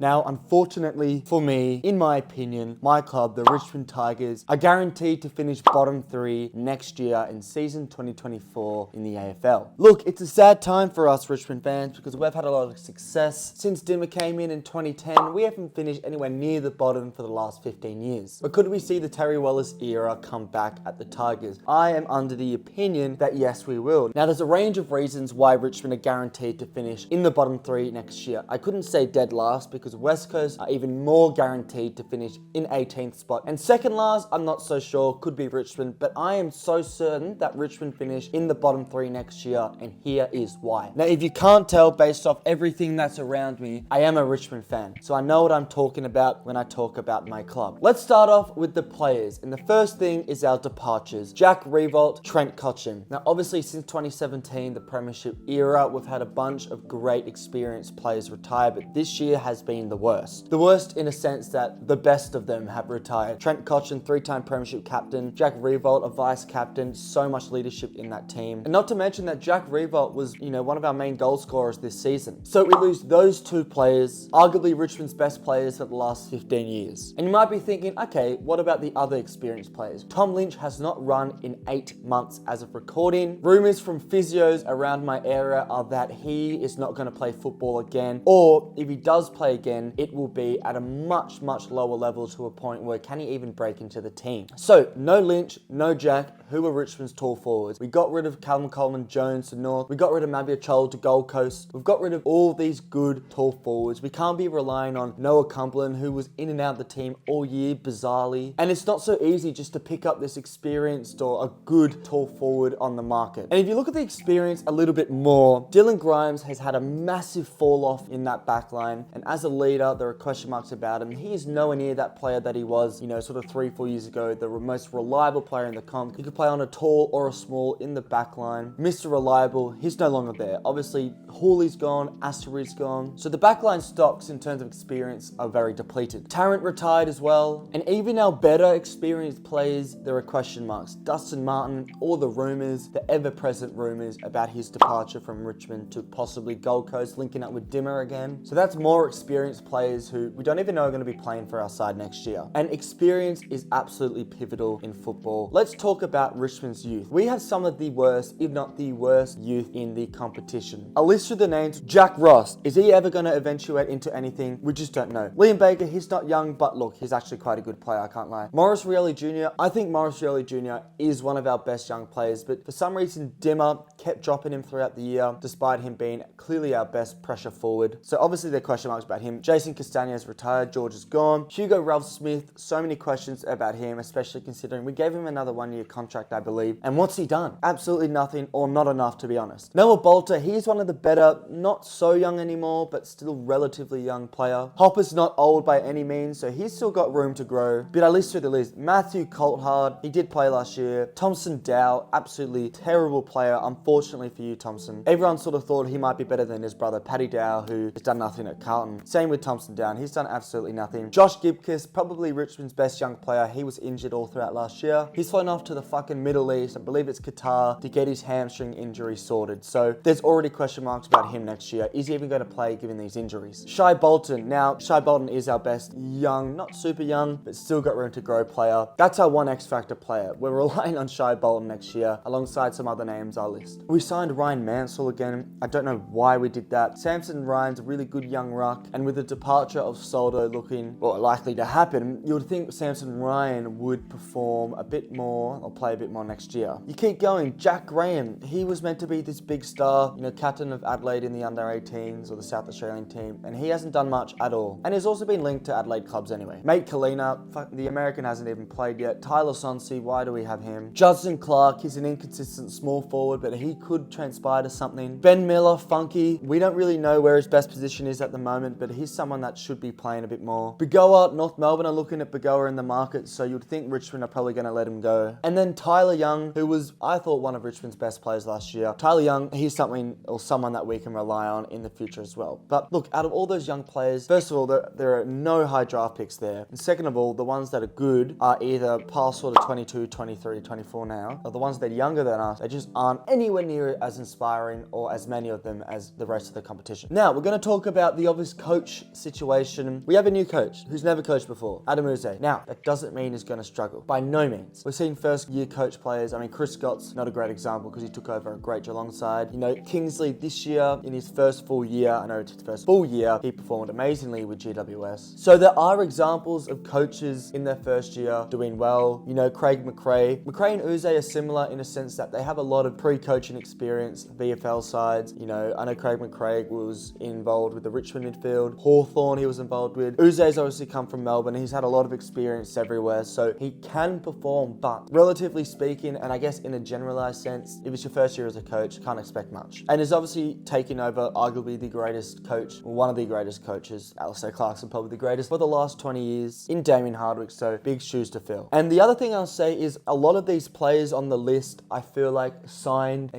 Now, unfortunately for me, in my opinion, my club, the Richmond Tigers, are guaranteed to finish bottom 3 next year in season 2024 in the AFL. Look, it's a sad time for us Richmond fans because we've had a lot of success. Since Dimmer came in 2010, we haven't finished anywhere near the bottom for the last 15 years. But could we see the Terry Wallace era come back at the Tigers? I am under the opinion that yes, we will. Now, there's a range of reasons why Richmond are guaranteed to finish in the bottom 3 next year. I couldn't say dead last because West Coast are even more guaranteed to finish in 18th spot. And second last, I'm not so sure, could be Richmond, but I am so certain that Richmond finish in the bottom 3 next year, and here is why. Now, if you can't tell based off everything that's around me, I am a Richmond fan, so I know what I'm talking about when I talk about my club. Let's start off with the players, and the first thing is our departures. Jack Riewoldt, Trent Cotchin. Now, obviously, since 2017, the Premiership era, we've had a bunch of great experienced players retire, but this year has been the worst. The worst in a sense that the best of them have retired. Trent Cotchin, 3-time Premiership captain. Jack Riewoldt, a vice captain. So much leadership in that team. And not to mention that Jack Riewoldt was, one of our main goal scorers this season. So we lose those two players, arguably Richmond's best players for the last 15 years. And you might be thinking, okay, what about the other experienced players? Tom Lynch has not run in 8 months as of recording. Rumours from physios around my area are that he is not going to play football again, or if he does play again, it will be at a much lower level to a point where can he even break into the team? So, no Lynch, no Jack, who were Richmond's tall forwards. We got rid of Callum Coleman-Jones to North. We got rid of Mabia Chol to Gold Coast. We've got rid of all these good tall forwards. We can't be relying on Noah Cumberland, who was in and out of the team all year, bizarrely. And it's not so easy just to pick up this experienced or a good tall forward on the market. And if you look at the experience a little bit more, Dylan Grimes has had a massive fall off in that back line. And as a leader, there are question marks about him. He is nowhere near that player that he was, sort of 3-4 years ago, the most reliable player in the comp. He could play on a tall or a small in the back line. Mr. Reliable, he's no longer there. Obviously, Hawley's gone, Asteroid's gone. So the backline stocks in terms of experience are very depleted. Tarrant retired as well. And even our better experienced players, there are question marks. Dustin Martin, all the rumours, the ever-present rumours about his departure from Richmond to possibly Gold Coast, linking up with Dimmer again. So that's more experienced players who we don't even know are going to be playing for our side next year. And experience is absolutely pivotal in football. Let's talk about Richmond's youth. We have some of the worst, if not the worst, youth in the competition. I'll list through the names. Jack Ross. Is he ever going to eventuate into anything? We just don't know. Liam Baker, he's not young, but look, he's actually quite a good player, I can't lie. Maurice Rioli Jr. I think Maurice Rioli Jr. is one of our best young players, but for some reason, Dimmer kept dropping him throughout the year, despite him being clearly our best pressure forward. So obviously there are question marks about him. Jason Castagne's retired, George is gone. Hugo Ralph-Smith, so many questions about him, especially considering we gave him another 1-year contract, I believe. And what's he done? Absolutely nothing, or not enough, to be honest. Noah Bolter, he's one of the better, not so young anymore, but still relatively young player. Hopper's not old by any means, so he's still got room to grow. But I list through the list. Matthew Colthard, he did play last year. Thompson Dow, absolutely terrible player, unfortunately for you, Thompson. Everyone sort of thought he might be better than his brother, Paddy Dow, who has done nothing at Carlton. Same with Thompson Down, he's done absolutely nothing. Josh Gibkiss, probably Richmond's best young player. He was injured all throughout last year. He's flown off to the fucking Middle East, I believe it's Qatar, to get his hamstring injury sorted. So there's already question marks about him next year. Is he even going to play given these injuries? Shai Bolton. Now, Shai Bolton is our best young, not super young, but still got room to grow player. That's our one X Factor player. We're relying on Shai Bolton next year, alongside some other names I'll list. We signed Ryan Mansell again. I don't know why we did that. Samson Ryan's a really good young ruck, and with the departure of Soldo looking, likely to happen, you would think Samson Ryan would perform a bit more, or play a bit more next year. You keep going. Jack Graham, he was meant to be this big star, captain of Adelaide in the under-18s or the South Australian team, and he hasn't done much at all. And he's also been linked to Adelaide clubs anyway. Mate Kalina, the American hasn't even played yet. Tyler Sonsi, why do we have him? Judson Clark, he's an inconsistent small forward, but he could transpire to something. Ben Miller, funky. We don't really know where his best position is at the moment, but he's someone that should be playing a bit more. Begoa, North Melbourne are looking at Begoa in the market, so you'd think Richmond are probably going to let him go. And then Tyler Young, who was, I thought, one of Richmond's best players last year. Tyler Young, he's someone that we can rely on in the future as well. But look, out of all those young players, first of all, there are no high draft picks there. And second of all, the ones that are good are either past sort of 22, 23, 24 now, or the ones that are younger than us, they just aren't anywhere near as inspiring or as many of them as the rest of the competition. Now, we're going to talk about the obvious coach coach situation, we have a new coach who's never coached before, Adam Uze. Now, that doesn't mean he's going to struggle. By no means. We're seeing first-year coach players. I mean, Chris Scott's not a great example because he took over a great Geelong side. You know, Kingsley this year, in his first full year, I know it's his first full year, he performed amazingly with GWS. So there are examples of coaches in their first year doing well. You know, Craig McRae. McRae and Uze are similar in a sense that they have a lot of pre-coaching experience, VFL sides. You know, I know Craig McRae was involved with the Richmond Midfield. Hawthorn he was involved with. Uze's obviously come from Melbourne. He's had a lot of experience everywhere, so he can perform, but relatively speaking, and I guess in a generalized sense, if it's your first year as a coach, can't expect much. And he's obviously taken over arguably the greatest coach, or one of the greatest coaches, Alistair Clarkson probably the greatest, for the last 20 years in Damien Hardwick, so big shoes to fill. And the other thing I'll say is a lot of these players on the list, I feel like signed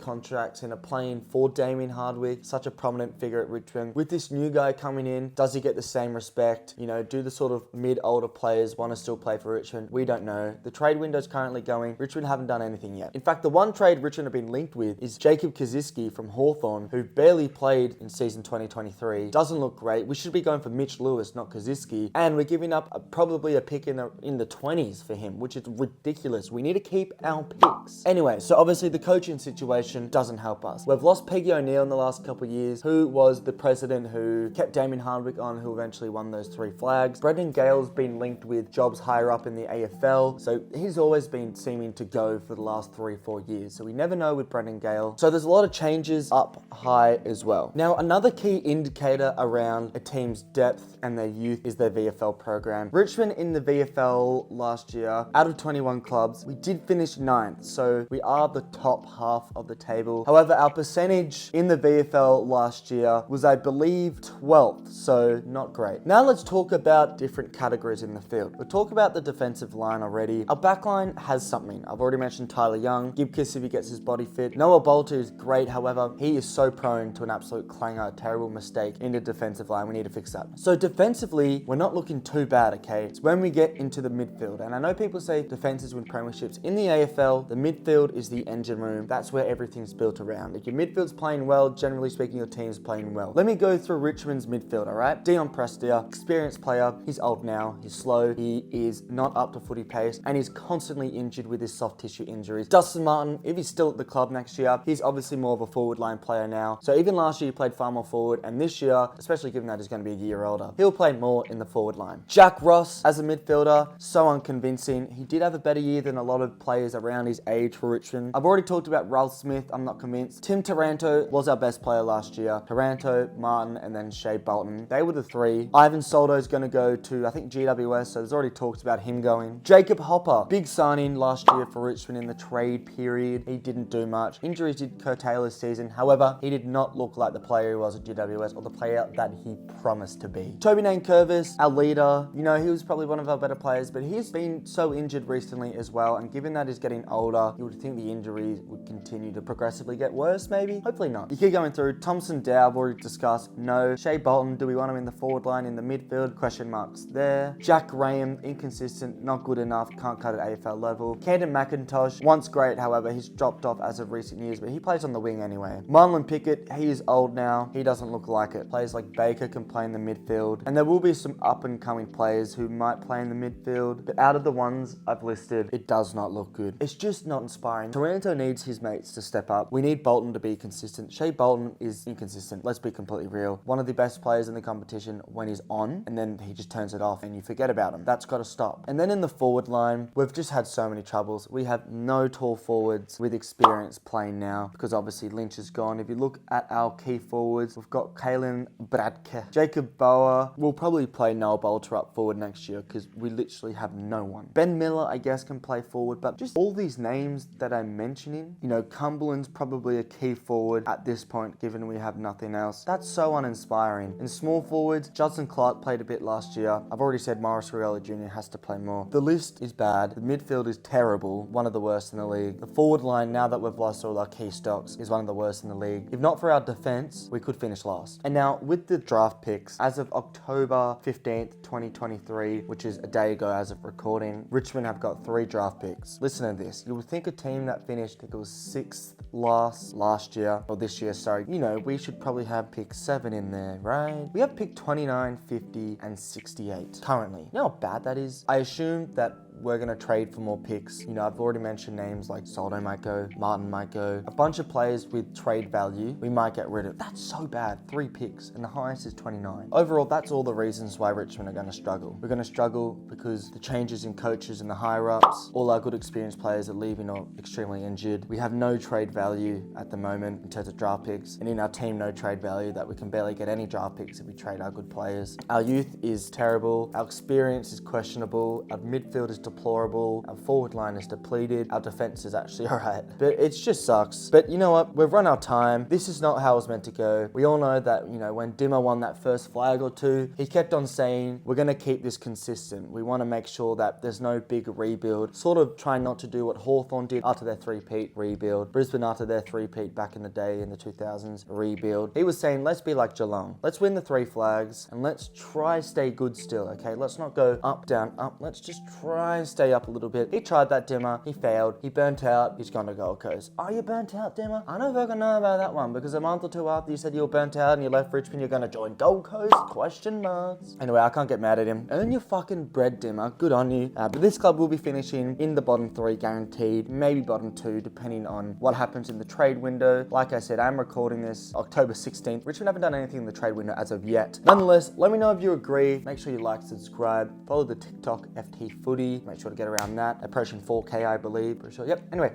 contracts and are playing for Damien Hardwick, such a prominent figure at Richmond. With this new guy coming in, does he get the same respect? You know, do the sort of mid-older players want to still play for Richmond? We don't know. The trade window's currently going. Richmond haven't done anything yet. In fact, the one trade Richmond have been linked with is Jacob Kaczynski from Hawthorn, who barely played in season 2023. Doesn't look great. We should be going for Mitch Lewis, not Kaczynski. And we're giving up probably a pick in the 20s for him, which is ridiculous. We need to keep our picks. Anyway, so obviously the coaching situation doesn't help us. We've lost Peggy O'Neill in the last couple of years, who was the president who kept Damien Hardwick on, who eventually won those 3 flags. Brendan Gale's been linked with jobs higher up in the AFL, so he's always been seeming to go for the last 3-4 years. So we never know with Brendan Gale. So there's a lot of changes up high as well. Now, another key indicator around a team's depth and their youth is their VFL program. Richmond in the VFL last year, out of 21 clubs, we did finish 9th, so we are the top half of the table. However, our percentage in the VFL last year was, I believe, 12th, so not great. Now let's talk about different categories in the field. We'll talk about the defensive line already. Our backline has something. I've already mentioned Tyler Young, Gibkiss if he gets his body fit. Noah Bolter is great, however, he is so prone to an absolute clanger, terrible mistake in the defensive line. We need to fix that. So defensively, we're not looking too bad, okay? It's when we get into the midfield, and I know people say defenses win premierships. In the AFL, the midfield is the engine room. That's where everything's built around. If your midfield's playing well, generally speaking, your team's playing well. Let me go through Richmond's midfield, all right? Dion Prestia, experienced player. He's old now. He's slow. He is not up to footy pace, and he's constantly injured with his soft tissue injuries. Dustin Martin, if he's still at the club next year, he's obviously more of a forward line player now. So even last year, he played far more forward, and this year, especially given that he's going to be a year older, he'll play more in the forward line. Jack Ross, as a midfielder, so unconvincing. He did have a better year than a lot of players around his age for Richmond. I've already talked about Ralph Smith. I'm not convinced. Tim Taranto was our best player last year. Taranto, Martin, and then Shea Bolton. They were the 3. Ivan Soldo's going to go to, I think, GWS, so there's already talks about him going. Jacob Hopper, big signing last year for Richmond in the trade period. He didn't do much. Injuries did curtail his season. However, he did not look like the player he was at GWS or the player that he promised to be. Toby Nankervis, our leader, you know, he was probably one of our better players, but he's been so injured recently as well, and given that he's getting older, you would think the injuries would continue to progressively get worse, maybe? Hopefully not. You keep going through. Thompson Dow, I've already discussed. No. Shea Bolton, do we want him in the forward line, in the midfield? Question marks there. Jack Graham, inconsistent, not good enough, can't cut at AFL level. Camden McIntosh, once great, however, he's dropped off as of recent years, but he plays on the wing anyway. Marlon Pickett, he is old now. He doesn't look like it. Players like Baker can play in the midfield, and there will be some up-and-coming players who might play in the midfield, but out of the ones I've listed, it does not look good. It's just not inspiring. Taranto needs his mates to step up. We need Bolton to be consistent. Shea Bolton is inconsistent. Let's be completely real. One of the best players in the competition when he's on, and then he just turns it off and you forget about him. That's got to stop. And then in the forward line, we've just had so many troubles. We have no tall forwards with experience playing now because obviously Lynch is gone. If you look at our key forwards, we've got Kalen Bradke. Jacob Bower will probably play Noah Bolter up forward next year because we literally have no one. Ben Miller, I guess, can play forward, but just all these names that I'm mentioning, you know, Cumberland's probably a key forward at this point, given we have nothing else. That's so uninspiring. In small forwards, Judson Clark played a bit last year. I've already said Morris Riella Jr. has to play more. The list is bad. The midfield is terrible, one of the worst in the league. The forward line, now that we've lost all our key stocks, is one of the worst in the league. If not for our defense, we could finish last. And now with the draft picks, as of October 15th, 2023, which is a day ago as of recording, Richmond have got 3 draft picks. Listen to this. You would think a team that finished, I think it was 6th last year, or this year, sorry, you know, we should probably have pick 7 in there, right? We have pick 29, 50, and 68 currently. You know how bad that is? I assume that we're going to trade for more picks. You know, I've already mentioned names like Soldo might go, Martin might go. A bunch of players with trade value we might get rid of. That's so bad. 3 picks and the highest is 29. Overall, that's all the reasons why Richmond are going to struggle. We're going to struggle because the changes in coaches and the higher ups, all our good experienced players are leaving or extremely injured. We have no trade value at the moment in terms of draft picks, and in our team no trade value that we can barely get any draft picks if we trade our good players. Our youth is terrible. Our experience is questionable. Our midfield is deplorable. Our forward line is depleted. Our defense is actually alright. But it just sucks. But you know what? We've run our time. This is not how it was meant to go. We all know that, you know, when Dimmer won that first flag or two, he kept on saying, we're going to keep this consistent. We want to make sure that there's no big rebuild. Sort of trying not to do what Hawthorn did after their three-peat rebuild. Brisbane after their three-peat back in the day in the 2000s rebuild. He was saying, let's be like Geelong. Let's win the 3 flags and let's try stay good still, okay? Let's not go up, down, up. Let's just try and stay up a little bit. He tried that, Dimmer. He failed. He burnt out. He's gone to Gold Coast. Are you burnt out, Dimmer? I don't fucking know about that one because a month or two after you said you were burnt out and you left Richmond, you're going to join Gold Coast? Question marks. Anyway, I can't get mad at him. Earn your fucking bread, Dimmer. Good on you. But this club will be finishing in the bottom 3 guaranteed, maybe bottom 2 depending on what happens in the trade window. Like I said, I'm recording this October 16th. Richmond haven't done anything in the trade window as of yet. Nonetheless, let me know if you agree. Make sure you like, subscribe, follow the TikTok FTFooty. Make sure to get around that. Approaching 4K, I believe. Pretty sure. Yep. Anyway,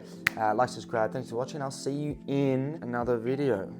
like, subscribe. Thanks for watching. I'll see you in another video.